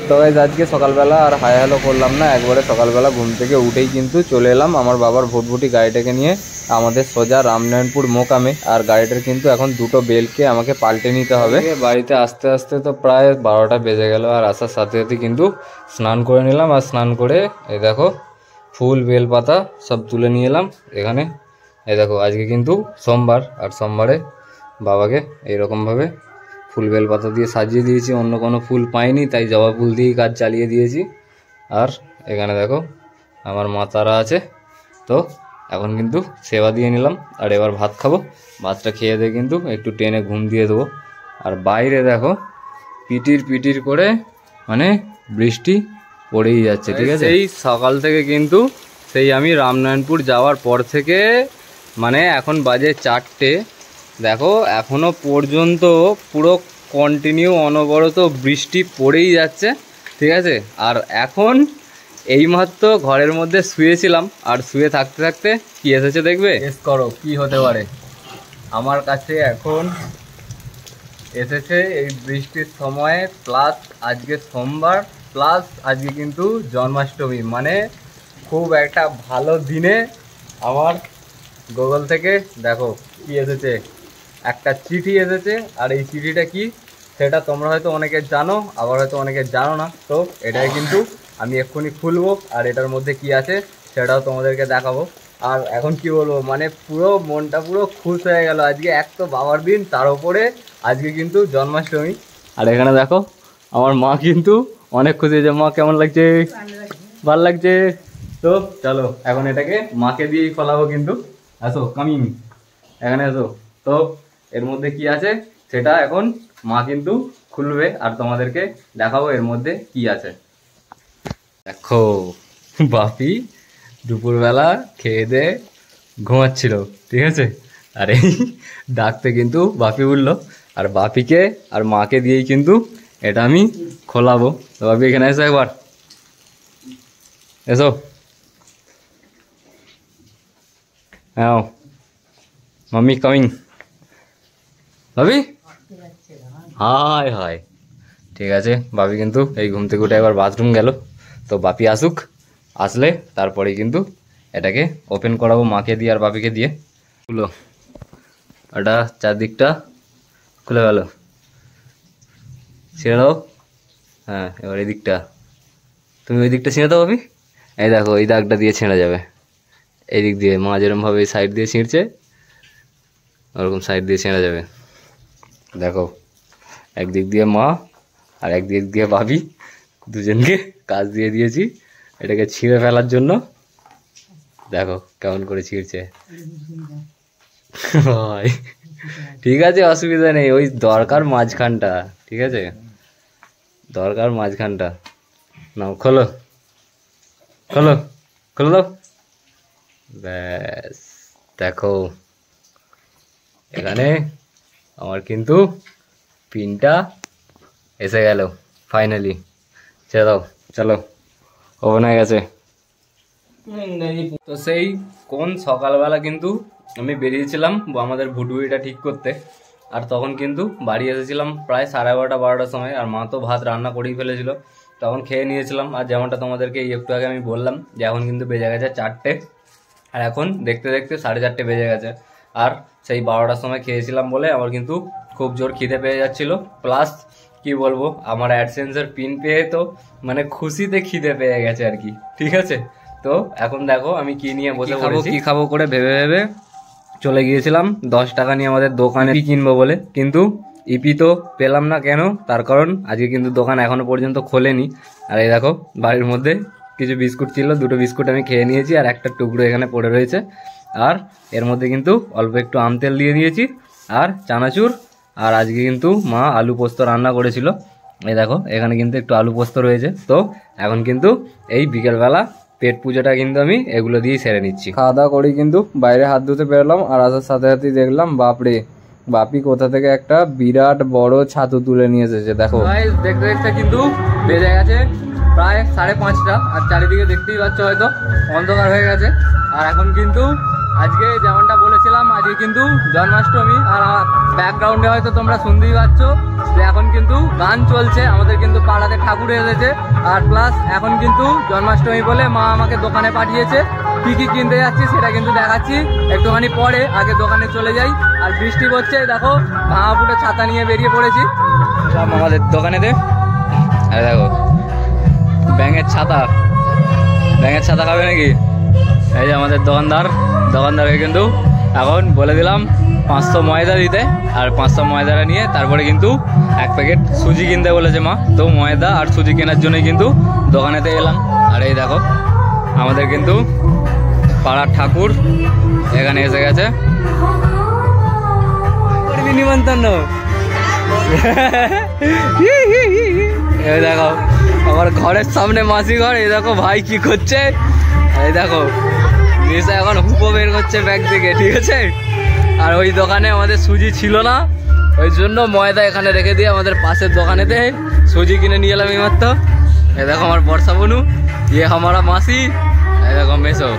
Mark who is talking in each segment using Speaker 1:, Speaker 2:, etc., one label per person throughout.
Speaker 1: তো গাইস আজকে সকালবেলা আর হাই হ্যালো করলাম না, একবারে সকালবেলা ঘুম থেকে উঠেই কিন্তু চলে এলাম আমার বাবার ভুটভুটি গাড়িটাকে নিয়ে আমাদের সোজা রামনারায়ণপুর মোকামে। আর গাড়িটার কিন্তু এখন দুটো বেলকে আমাকে পাল্টে নিতে হবে। বাড়িতে আসতে আসতে তো প্রায় 12টা বেজে গেল, আর আসার সাথে সাথে কিন্তু স্নান করে নিলাম। আর স্নান করে এই দেখো ফুল বেলপাতা সব তুলে নিয়ে এলাম এখানে। এই দেখো আজকে কিন্তু সোমবার, আর সোমবারে বাবাকে এইরকমভাবে ফুল বেলপাতা দিয়ে সাজিয়ে দিয়েছি, অন্য কোনো ফুল পাইনি তাই জবা ফুল দিয়েই কাজ চালিয়ে দিয়েছি। আর এখানে দেখো আমার মাতারা আছে, তো এখন কিন্তু সেবা দিয়ে নিলাম। আর এবার ভাত খাবো, ভাতটা খেয়ে দিয়ে কিন্তু একটু টেনে ঘুম দিয়ে দেবো। আর বাইরে দেখো পিটির পিটির করে মানে বৃষ্টি পড়েই যাচ্ছে, ঠিক আছে। এই সকাল থেকে কিন্তু সেই আমি রামনারায়ণপুর যাওয়ার পর থেকে মানে এখন বাজে 4টে, দেখো এখনো পর্যন্ত পুরো কন্টিনিউ অনবরত বৃষ্টি পড়েই যাচ্ছে, ঠিক আছে। আর এখন এইমাত্র ঘরের মধ্যে শুয়েছিলাম, আর শুয়ে থাকতে থাকতে কি এসেছে দেখবে, গেস করো কি হতে পারে। আমার কাছে এখন এসেছে এই বৃষ্টির সময়ে, প্লাস আজকে সোমবার, প্লাস আজকে কিন্তু জন্মাষ্টমী, মানে খুব একটা ভালো দিনে আমার গুগল থেকে দেখো কি এসেছে, একটা চিঠি এসেছে। আর এই চিঠিটা কি সেটা তোমরা হয়তো অনেকে জানো, আবার হয়তো অনেকে জানো না। তো এটাই কিন্তু আমি এক্ষুনি খুলবো, আর এটার মধ্যে কি আছে সেটাও তোমাদেরকে দেখাবো। আর এখন কি বলবো, মানে পুরো মনটা পুরো খুশ হয়ে গেল। আজকে এক তো বাবার দিন, তার উপরে আজকে কিন্তু জন্মাষ্টমী। আর এখানে দেখো আমার মা কিন্তু অনেক খুশি হয়েছে। মা কেমন লাগছে? ভালো লাগছে। তো চলো এখন এটাকে মাকে দিয়েই খোলাবো কিন্তু। আসো কামিং, এখানে আসো। তো এর মধ্যে কি আছে সেটা এখন মা কিন্তু খুলবে, আর তোমাদেরকে দেখাবো এর মধ্যে কি আছে। দেখো বাপি দুপুরবেলা খেয়ে দে ঘুমাচ্ছিল, ঠিক আছে। আর এই ডাকতে কিন্তু বাপি উঠলো, আর বাপিকে আর মাকে দিয়েই কিন্তু এটা আমি খোলাবো। তো বাপি এখানে এসো একবার, এসো। হ্যাঁ মাম্মি কামিং। বাপি হাই হাই, ঠিক আছে। বাপি কিন্তু এই ঘুম থেকে উঠে একবার বাথরুম গেল। তো বাপি আসুক, আসলে তারপরে কিন্তু এটাকে ওপেন করাবো মাকে দিয়ে আর বাপিকে দিয়ে। খুলো, এটা চারদিকটা খুলে গেল, ছিঁড়ে দাও। হ্যাঁ এবার এই দিকটা, তুমি ওই দিকটা ছিঁড়ে দাও বাপি। এই দেখো এই দাগটা দিয়ে ছেঁড়া যাবে, এই দিক দিয়ে মা যেরকমভাবে এই সাইড দিয়ে ছিঁড়ছে ওরকম সাইড দিয়ে ছেঁড়া যাবে। দেখো একদিক দিয়ে মা আর একদিক দিয়ে বাপি, দুজনকে কাজ দিয়ে দিয়েছি এটাকে ছিঁড়ে ফেলার জন্য। দেখো কেমন করে ছিঁড়ছে। ঠিক আছে অসুবিধা নেই, ওই দরকার মাঝখানটা, ঠিক আছে, দরকার মাঝখানটা। নাও খোলো খোলো খোলো দাও। ব্যাস দেখো এখানে আমার কিন্তু পিনটা এসে গেল ফাইনালি। ছেড়ে দাও, চলো ওপেন হয়ে গেছে। তো সেই কোন সকালবেলা কিন্তু আমি বেরিয়েছিলাম আমাদের ভুটভুটিটা ঠিক করতে, আর তখন কিন্তু বাড়ি এসেছিলাম প্রায় 11:30 12টার সময়। আর মা তো ভাত রান্না করেই ফেলেছিল, তখন খেয়ে নিয়েছিলাম। আর যেমনটা তোমাদেরকে একটু আগে আমি বললাম যে এখন কিন্তু বেজে গেছে 4টে, আর এখন দেখতে দেখতে 4:30 বেজে গেছে। আর সেই 12টার সময় খেয়েছিলাম বলে আমার কিন্তু খুব জোর খিদে পেয়ে যাচ্ছিল, প্লাস কি বলবো আমার অ্যাডসেন্সের পিন পেয়ে তো মানে খুশিতে খিদে পেয়ে গেছে আর কি, ঠিক আছে। তো এখন দেখো আমি কি নিয়ে বসে পড়েছি, কি খাবো করে ভেবে ভেবে চলে গিয়েছিলাম 10 টাকা নিয়ে আমাদের দোকানে কিনবো বলে, কিন্তু ইপি তো পেলাম না। কেন? তার কারণ আজকে কিন্তু দোকান এখনো পর্যন্ত খোলেনি। আর এই দেখো বাড়ির মধ্যে কিছু বিস্কুট ছিল, 2টো বিস্কুট আমি খেয়ে নিয়েছি, আর একটা টুকরো এখানে পড়ে রয়েছে। আর এর মধ্যে কিন্তু অল্প একটু আম তেল দিয়ে দিয়েছি আর চানাচুর। আর আজকে কিন্তু মা আলু পোস্ত রান্না করেছিল, এই দেখো এখানে কিন্তু একটু আলু পোস্ত রয়েছে। তো এখন কিন্তু এই বিকেলবেলা পেট পুজোটা কিন্তু আমি এগুলো দিয়েই সেরে নিচ্ছি। খাওয়া দাওয়া করি কিন্তু বাইরে হাত ধুতে বেরোলাম, আর আসার সাথে সাথেই দেখলাম বাপরে বাপি কোথা থেকে একটা বিরাট বড় ছাতু তুলে নিয়ে এসেছে। দেখো দেখতে দেখতে কিন্তু বেজে গেছে প্রায় 5:30, আর চারিদিকে দেখতেই পাচ্ছ হয়তো অন্ধকার হয়ে গেছে। আর এখন কিন্তু আজকে যেমনটা বলেছিলাম আজকে কিন্তু জন্মাষ্টমী, আর ব্যাকগ্রাউন্ডে হয়তো তোমরা শুনতেই পাচ্ছ তো এখন কিন্তু গান চলছে, আমাদের কিন্তু পাড়াতে ঠাকুর এসেছে, আর প্লাস এখন কিন্তু জন্মাষ্টমী বলে মা আমাকে দোকানে পাঠিয়েছে। কি কি কিনতে যাচ্ছি সেটা কিন্তু দেখাচ্ছি একটুখানি পরে, আগে দোকানে চলে যাই। আর বৃষ্টি পড়ছে, দেখো ভাঙা ফুটে ছাতা নিয়ে বেরিয়ে পড়েছি আমাদের দোকানেতে। আর দেখো ব্যাঙের ছাতা খাবে নাকি? এই যে আমাদের দোকানদারকে কিন্তু এখন বলে দিলাম 500 ময়দা দিতে, আর 500 ময়দাটা নিয়ে তারপরে কিন্তু 1 প্যাকেট সুজি কিনতে বলেছে মা। তো ময়দা আর সুজি কেনার জন্যই কিন্তু দোকানেতে এলাম। আর এই দেখো আমাদের কিন্তু পাড়ার ঠাকুর এখানে এসে গেছে। নিমন্ত্রণ এই দেখো আমার ঘরের সামনে মাসি ঘর। এই দেখো ভাই কি করছে, এই দেখো নিশা এখন হুপো বের করছে ব্যাগ থেকে, ঠিক আছে। আর ওই দোকানে আমাদের সুজি ছিল না, ওই জন্য ময়দা এখানে রেখে দিয়ে আমাদের পাশের দোকানেতে সুজি কিনে নিয়ে এলাম এইমাত্র। এই দেখো আমার বর্ষা বনু, ইয়ে हमारा মাসি, এই দেখো মেসো।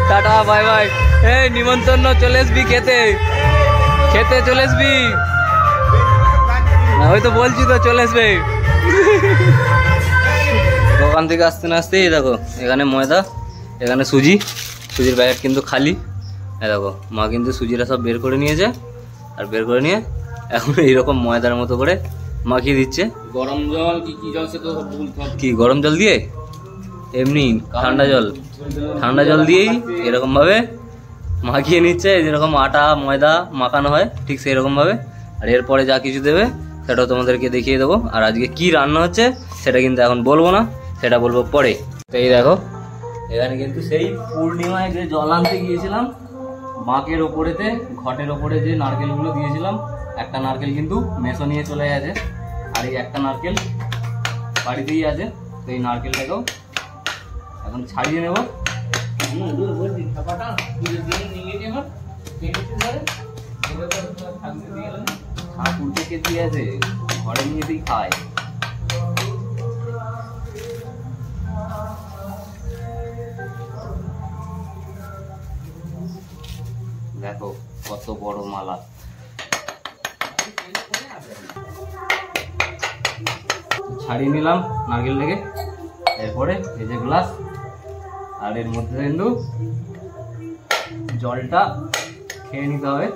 Speaker 1: Tata bye bye. এই নিমন্ত্রণ চলে আসবি, খেতে চলে আসবি। ওই তো বলছি তো চলে আসবে। দোকান থেকে আসতে না আসতেই দেখো এখানে ময়দা, এখানে সুজির প্যাকেট কিন্তু খালি। এই দেখো মা কিন্তু সুজিটা সব বের করে নিয়েছে, আর বের করে নিয়ে এখন এইরকম ময়দার মতো করে মাখিয়ে দিচ্ছে।
Speaker 2: গরম জল কি জল সে তো
Speaker 1: কি গরম জল দিয়ে, এমনি ঠান্ডা জল দিয়েই এরকম ভাবে মাখিয়ে নিচ্ছে, যেরকম আটা ময়দা মাখানো হয় ঠিক সেই রকম ভাবে। আর এরপরে যা কিছু দেবে সেটাও তোমাদেরকে দেখিয়ে দেবো। আর আজকে কি রান্না হচ্ছে সেটা কিন্তু এখন বলবো না, সেটা বলবো পরে। তো এই দেখো এখানে কিন্তু সেই পূর্ণিমায় যে জল আনতে গিয়েছিলাম, বাঁকের ওপরেতে ঘটের ওপরে যে নারকেলগুলো দিয়েছিলাম, একটা নারকেল কিন্তু মেসো নিয়ে চলে গেছে, আর এই একটা নারকেল বাড়িতেই আছে। তো এই নারকেলটাকেও এখন ছাড়িয়ে নেব। ঠাকুর থেকে দিয়েছে, ঘরে নিয়েতেই খায়। দেখো কত বড় মালা। ছাড়িয়ে নিলাম নারকেলটাকে, এরপরে এই যে গ্লাস, আর এর মধ্যে কিন্তু জলটা খেয়ে নিতে হবে।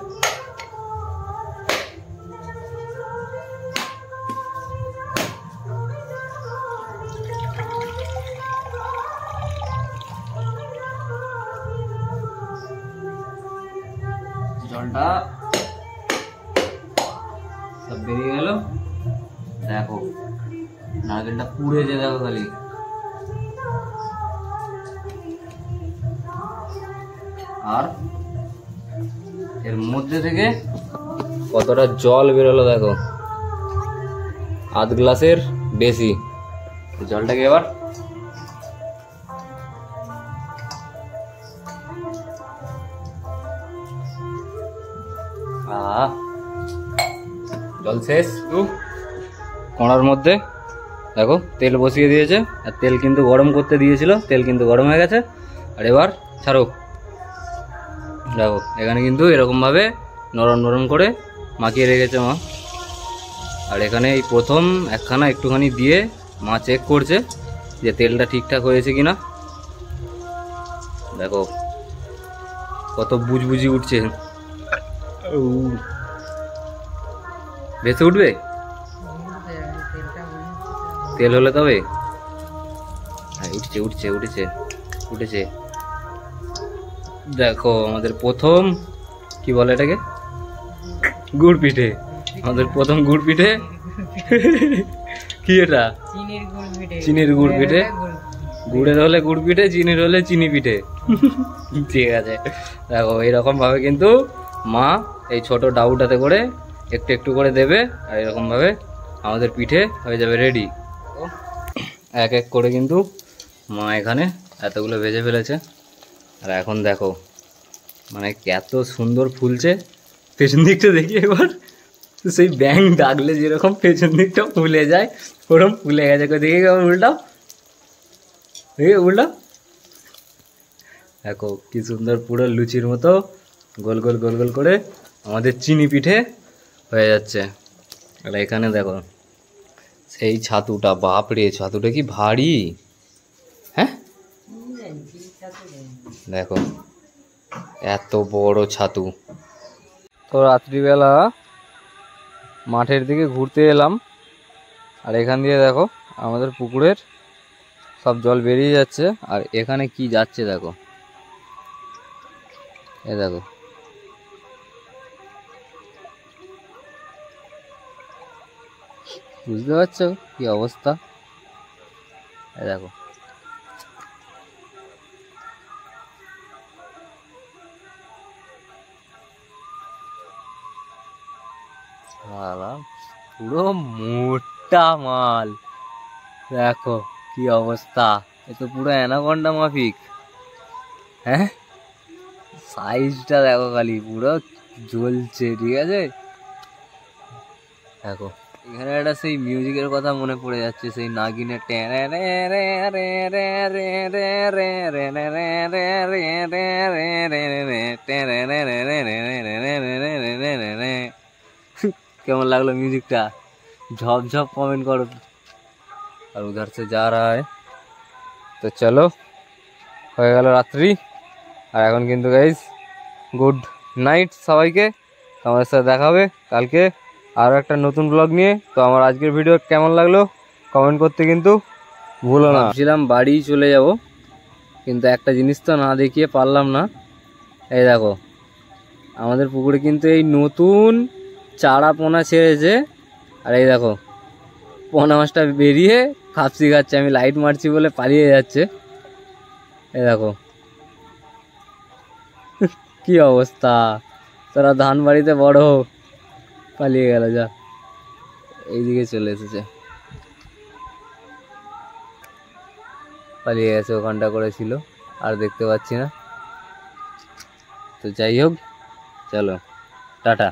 Speaker 1: জলটা সব বেরিয়ে গেল। দেখো নারকেলটা পুড়েছে, দেখো খালি। আর এর মধ্যে থেকে কতটা জল বেরোলো দেখো, আধ গ্লাসের বেশি। জলটাকে এবার জল শেষ। কড়ার মধ্যে দেখো তেল বসিয়ে দিয়েছে, আর তেল কিন্তু গরম করতে দিয়েছিল, তেল কিন্তু গরম হয়ে গেছে। আর এবার ছাড়ো, দেখো এখানে কিন্তু এরকম ভাবে নরম নরম করে মাখিয়ে রেখেছে মা। আর এখানে এই প্রথম একখানা একটুখানি দিয়ে মা চেক করছে যে তেলটা ঠিকঠাক হয়েছে কিনা। দেখো কত বুঝবুঝি উঠছে, ভেসে উঠবে তেল হলে তবে। উঠেছে। দেখো আমাদের প্রথম কি বলে এটাকে, গুড় পিঠে। আমাদের প্রথম গুড় পিঠে। কি এটা? চিনির গুড় পিঠে। গুড়ের হলে গুড় পিঠে, চিনির হলে চিনি পিঠে। ঠিক আছে, দেখো এইরকম ভাবে কিন্তু মা এই ছোট ডাউটাতে করে একটু একটু করে দেবে, আর এরকম ভাবে আমাদের পিঠে হয়ে যাবে রেডি। এক এক করে কিন্তু মা এখানে এতগুলো ভেজে ফেলেছে। আর এখন দেখো মানে এত সুন্দর ফুলছে, পেছন দিকটা দেখি একবার, সেই ব্যাং ডাকলে যেরকম পেছন দিকটা ফুলে যায় ওরকম ফুলে গেছে। দেখি উল্টাও, দেখো কি সুন্দর পুরো লুচির মতো গোল গোল গোল গোল করে আমাদের চিনি পিঠে হয়ে যাচ্ছে। আর এখানে দেখো সেই ছাতুটা, বাপরে ছাতুটা কি ভারী, হ্যাঁ দেখো এত বড় ছাতু। তো রাত্রিবেলা মাঠের দিকে ঘুরতে এলাম, আর এখান দিয়ে দেখো আমাদের পুকুরের সব জল বেরিয়ে যাচ্ছে। আর এখানে কি যাচ্ছে দেখো, এ দেখো বুঝতে পারছো কি অবস্থা, এ দেখো পুরো মোটা মাল, দেখো কি অবস্থা, এ তো পুরো অ্যানাকন্ডা মাফিক। হ্যাঁ সাইজটা দেখো খালি, পুরো জ্বলছে, ঠিক আছে। দেখো এখানে একটা সেই মিউজিকের কথা মনে পড়ে যাচ্ছে, সেই নাগিনের টেনে রে রে রে রে রে রে রে রে রে রে রে রে রে রে রে টেনে রে রে রে রে রে রে রে রে রে রে রে রে। কেমন লাগলো মিউজিকটা, ঝপ ঝপ কমেন্ট করো। আর উধার সে যা রা है, তো চলো হয়ে গেল রাত্রি। আর এখন কিন্তু গাইস গুড নাইট সবাইকে, তোমাদের সাথে দেখা হবে কালকে আরও একটা নতুন ব্লগ নিয়ে। তো আমার আজকের ভিডিও কেমন লাগলো কমেন্ট করতে কিন্তু ভুলো না। ভাবছিলাম বাড়ি চলে যাব, কিন্তু একটা জিনিস তো না দেখিয়ে পারলাম না। এই দেখো আমাদের পুকুরে কিন্তু এই নতুন চারা পোনা ছেড়েছে, আর এই দেখো পোনা মাছটা বেরিয়ে খাপসি খাচ্ছে, আমি লাইট মারছি বলে পালিয়ে যাচ্ছে। এই দেখো কি অবস্থা, তোরা ধান বাড়িতে বড় পালিয়ে গেল, যা এইদিকে চলে এসেছে, পালিয়ে গেছে, ওখানটা করেছিল আর দেখতে পাচ্ছি না। তো যাই হোক চলো টাটা।